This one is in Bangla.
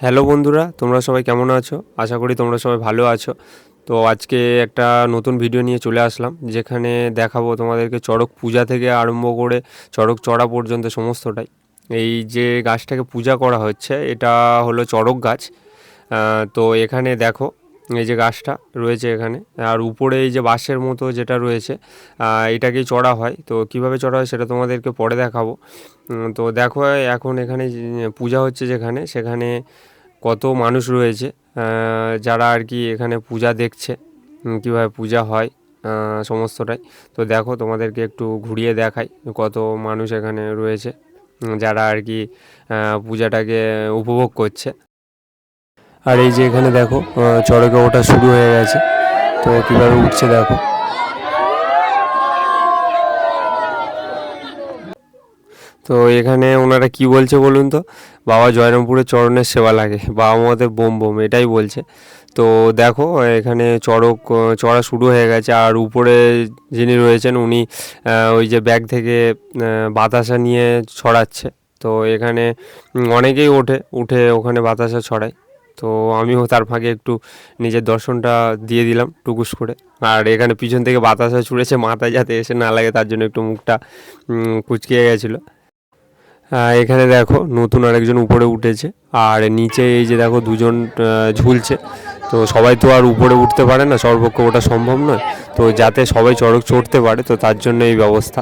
হ্যালো বন্ধুরা, তোমরা সবাই কেমন আছো? আশা করি তোমরা সবাই ভালো আছো। তো আজকে একটা নতুন ভিডিও নিয়ে চলে আসলাম, যেখানে দেখাবো তোমাদেরকে চড়ক পূজা থেকে আরম্ভ করে চড়ক চড়া পর্যন্ত সমস্তটাই। এই যে গাছটাকে পূজা করা হচ্ছে, এটা হলো চড়ক গাছ। তো এখানে দেখো, এই যে গাছটা রয়েছে এখানে, আর উপরে এই যে বাঁশের মতো যেটা রয়েছে, এটাকেই চড়া হয়। তো কিভাবে চড়া হয় সেটা তোমাদেরকে পরে দেখাবো। তো দেখো, এখন এখানে পূজা হচ্ছে যেখানে, সেখানে কত মানুষ রয়েছে, যারা আর কি এখানে পূজা দেখছে, কীভাবে পূজা হয় সমস্তটাই। তো দেখো, তোমাদেরকে একটু ঘুরিয়ে দেখাই কত মানুষ এখানে রয়েছে, যারা আর কি পূজাটাকে উপভোগ করছে। আর এই যে এখানে দেখো, চড়কে ওঠা শুরু হয়ে গেছে। তো কীভাবে উঠছে দেখো। তো এখানে ওনারা কি বলছে বলুন তো, বাবা জয়রামপুরের চরণের সেবা লাগে, বাবা মহাদেব বোম বোম, এটাই বলছে। তো দেখো, এখানে চড়ক চড়া শুরু হয়ে গেছে। আর উপরে যিনি রয়েছেন উনি ওই যে ব্যাগ থেকে বাতাসা নিয়ে ছড়াচ্ছে। তো এখানে অনেকেই উঠে ওখানে বাতাসা ছড়ায়। তো আমিও তার ফাঁকে একটু নিজের দর্শনটা দিয়ে দিলাম টুকুস করে। আর এখানে পিছন থেকে বাতাসা ছুঁড়েছে, মাথায় যাতে এসে না লাগে তার জন্য একটু মুখটা কুঁচকিয়ে গেছিলো। এখানে দেখো, নতুন আরেকজন উপরে উঠেছে, আর নিচে এই যে দেখো দুজন ঝুলছে। তো সবাই তো আর উপরে উঠতে পারে না, সর্বপক্ষে ওটা সম্ভব নয়। তো যাতে সবাই চড়ক চড়তে পারে, তো তার জন্য এই ব্যবস্থা।